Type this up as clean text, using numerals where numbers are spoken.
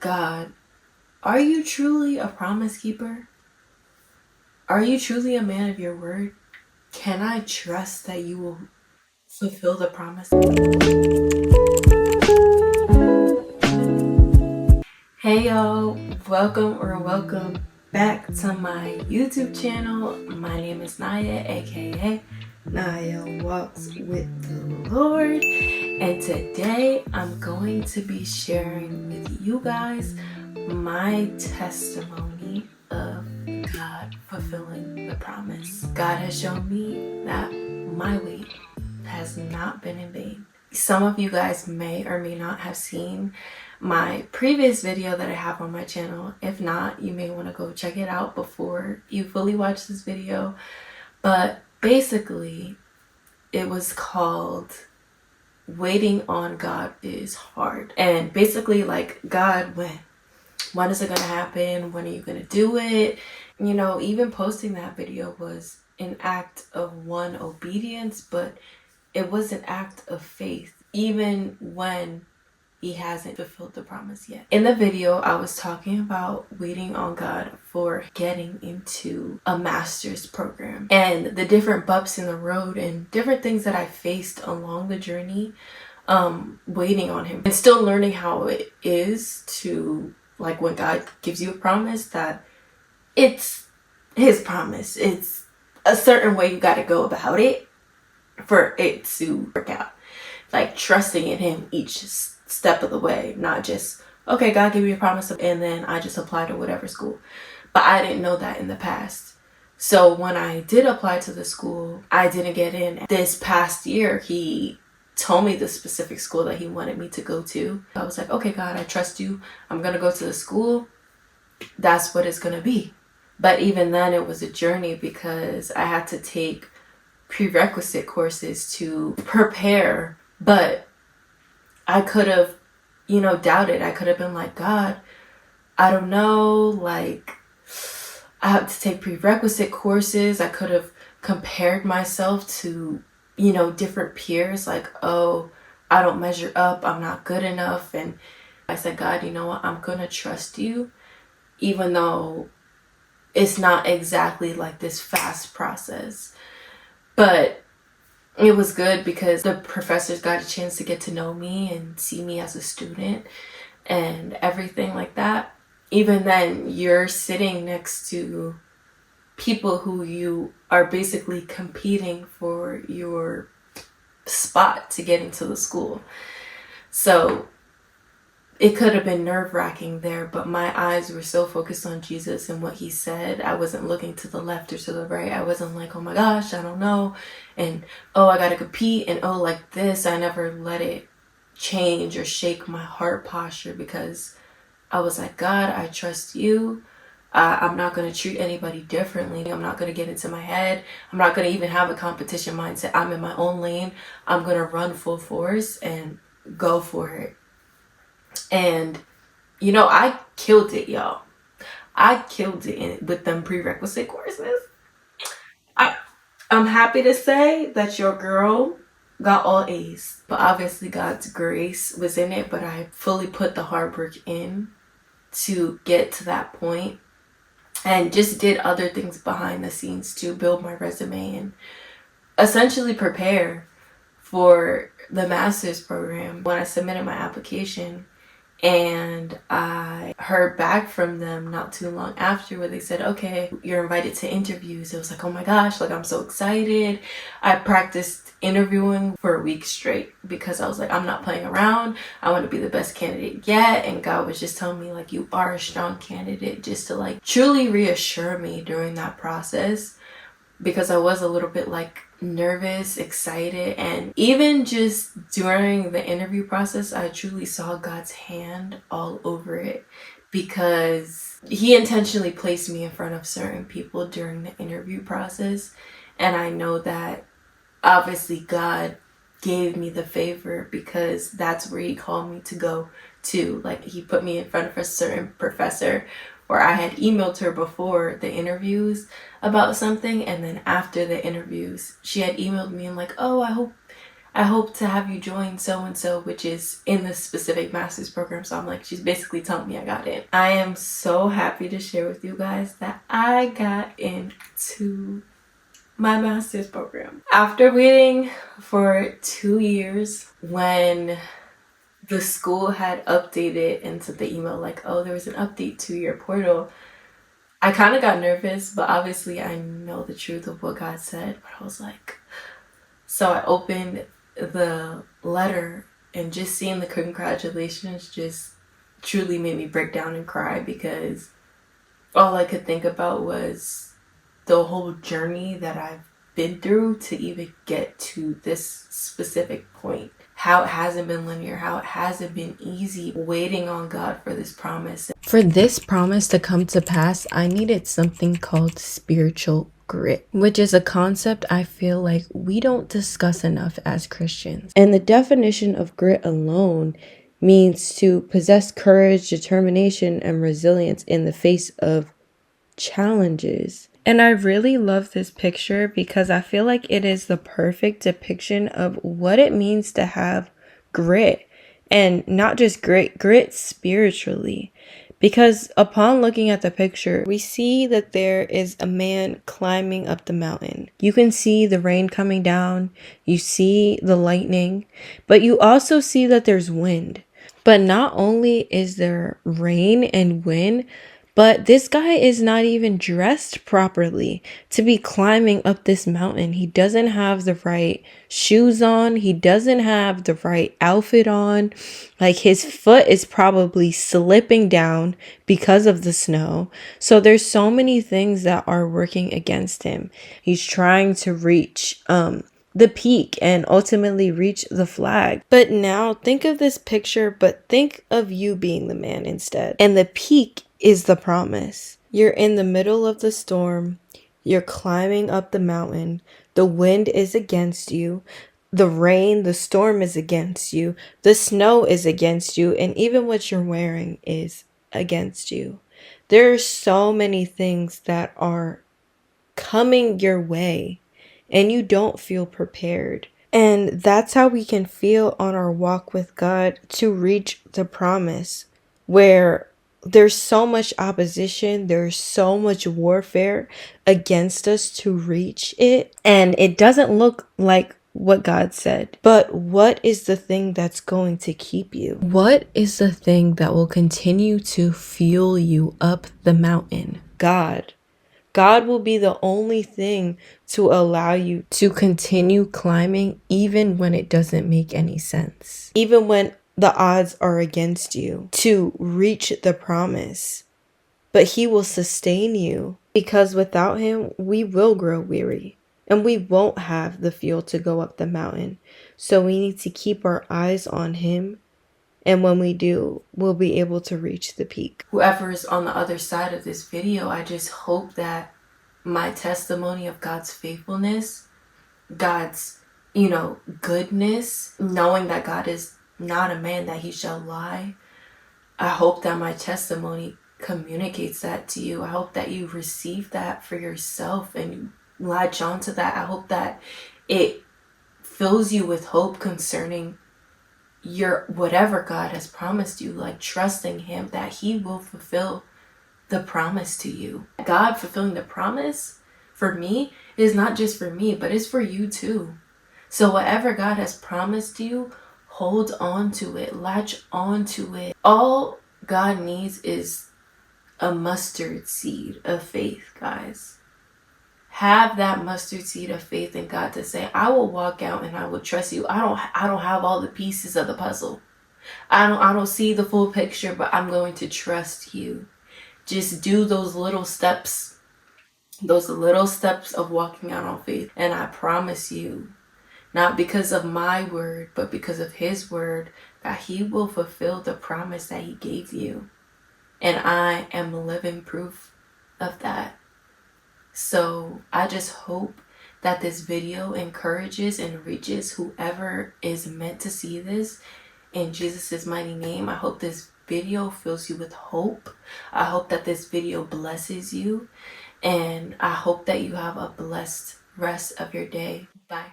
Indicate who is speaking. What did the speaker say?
Speaker 1: God, are you truly a promise keeper? Are you truly a man of your word? Can I trust that you will fulfill the promise? Hey y'all, welcome back to my YouTube channel. My name is Naya, aka Naya Walks with the Lord, and today I'm going to be sharing with you guys my testimony of God fulfilling the promise. God has shown me that my wait has not been in vain. Some of you guys may or may not have seen my previous video that I have on my channel. If not, you may want to go check it out before you fully watch this video. But basically, it was called Waiting on God is Hard. And basically, like, God, when is it gonna happen? When are you gonna do it? You know, even posting that video was an act of obedience, but it was an act of faith, even when he hasn't fulfilled the promise yet. In the video, I was talking about waiting on God for getting into a master's program and the different bumps in the road and different things that I faced along the journey, waiting on him and still learning how it is to, like, when God gives you a promise, that it's his promise. It's a certain way you got to go about it for it to work out. Like, trusting in him each step of the way, not just, okay, God gave me a promise and then I just apply to whatever school. But I didn't know that in the past. So when I did apply to the school, I didn't get in. This past year, he told me the specific school that he wanted me to go to. I was like, okay, God, I trust you. I'm going to go to the school. That's what it's going to be. But even then, it was a journey because I had to take prerequisite courses to prepare. But I could have, doubted. I could have been like, God, I don't know, like, I have to take prerequisite courses. I could have compared myself to, different peers, like, oh, I don't measure up, I'm not good enough. And I said, God, you know what, I'm gonna trust you, even though it's not exactly like this fast process. But it was good because the professors got a chance to get to know me and see me as a student and everything like that. Even then, you're sitting next to people who you are basically competing for your spot to get into the school. So it could have been nerve-wracking there, but my eyes were so focused on Jesus and what he said. I wasn't looking to the left or to the right. I wasn't like, oh my gosh, I don't know. And, oh, I got to compete. And, oh, like this. I never let it change or shake my heart posture because I was like, God, I trust you. I'm not going to treat anybody differently. I'm not going to get into my head. I'm not going to even have a competition mindset. I'm in my own lane. I'm going to run full force and go for it. And, I killed it, y'all. I killed it with them prerequisite courses. I'm happy to say that your girl got all A's. But obviously God's grace was in it. But I fully put the hard work in to get to that point. And just did other things behind the scenes to build my resume and essentially prepare for the master's program. When I submitted my application, and I heard back from them not too long after where they said, okay, you're invited to interviews. It was like, oh my gosh, like, I'm so excited. I practiced interviewing for a week straight because I was like, I'm not playing around. I want to be the best candidate yet. And God was just telling me, like, you are a strong candidate, just to, like, truly reassure me during that process, because I was a little bit, like, nervous, excited. And even just during the interview process, I truly saw God's hand all over it, because he intentionally placed me in front of certain people during the interview process. And I know that obviously God gave me the favor because that's where he called me to go to. Like, he put me in front of a certain professor where I had emailed her before the interviews about something, and then after the interviews she had emailed me and like, oh, I hope to have you join so and so, which is in this specific master's program. So I'm like, she's basically telling me I got in. I am so happy to share with you guys that I got into my master's program. After waiting for 2 years, when the school had updated into the email like, oh, there was an update to your portal, I kind of got nervous, but obviously I know the truth of what God said. But I was like, so I opened the letter, and just seeing the congratulations just truly made me break down and cry, because all I could think about was the whole journey that I've been through to even get to this specific point. How it hasn't been linear, how it hasn't been easy waiting on God for this promise. For this promise to come to pass, I needed something called spiritual grit, which is a concept I feel like we don't discuss enough as Christians. And the definition of grit alone means to possess courage, determination, and resilience in the face of challenges. And I really love this picture because I feel like it is the perfect depiction of what it means to have grit, and not just grit spiritually. Because upon looking at the picture, we see that there is a man climbing up the mountain. You can see the rain coming down, you see the lightning, but you also see that there's wind. But not only is there rain and wind, but this guy is not even dressed properly to be climbing up this mountain. He doesn't have the right shoes on. He doesn't have the right outfit on. Like, his foot is probably slipping down because of the snow. So there's so many things that are working against him. He's trying to reach the peak and ultimately reach the flag. But now think of this picture, but think of you being the man instead. And the peak is the promise. You're in the middle of the storm. You're climbing up the mountain. The wind is against you. The rain, the storm is against you. The snow is against you. And even what you're wearing is against you. There are so many things that are coming your way, and you don't feel prepared. And that's how we can feel on our walk with God to reach the promise, where there's so much opposition, there's so much warfare against us to reach it, and it doesn't look like what God said. But what is the thing that's going to keep you? What is the thing that will continue to fuel you up the mountain? God. God will be the only thing to allow you to continue climbing, even when it doesn't make any sense. Even when the odds are against you, to reach the promise. But He will sustain you, because without Him, we will grow weary and we won't have the fuel to go up the mountain. So we need to keep our eyes on Him. And when we do, we'll be able to reach the peak. Whoever is on the other side of this video, I just hope that my testimony of God's faithfulness, God's, goodness, knowing that God is not a man that He shall lie, I hope that my testimony communicates that to you. I hope that you receive that for yourself and you latch onto that. I hope that it fills you with hope concerning your whatever God has promised you, like trusting Him that He will fulfill the promise to you. God fulfilling the promise for me is not just for me, but it's for you too. So whatever God has promised you, hold on to it, latch on to it. All God needs is a mustard seed of faith, guys. Have that mustard seed of faith in God to say, I will walk out and I will trust you. I don't have all the pieces of the puzzle. I don't see the full picture, but I'm going to trust you. Just do those little steps of walking out on faith. And I promise you, not because of my word, but because of His word, that He will fulfill the promise that He gave you. And I am living proof of that. So I just hope that this video encourages and reaches whoever is meant to see this. In Jesus' mighty name, I hope this video fills you with hope. I hope that this video blesses you. And I hope that you have a blessed rest of your day. Bye.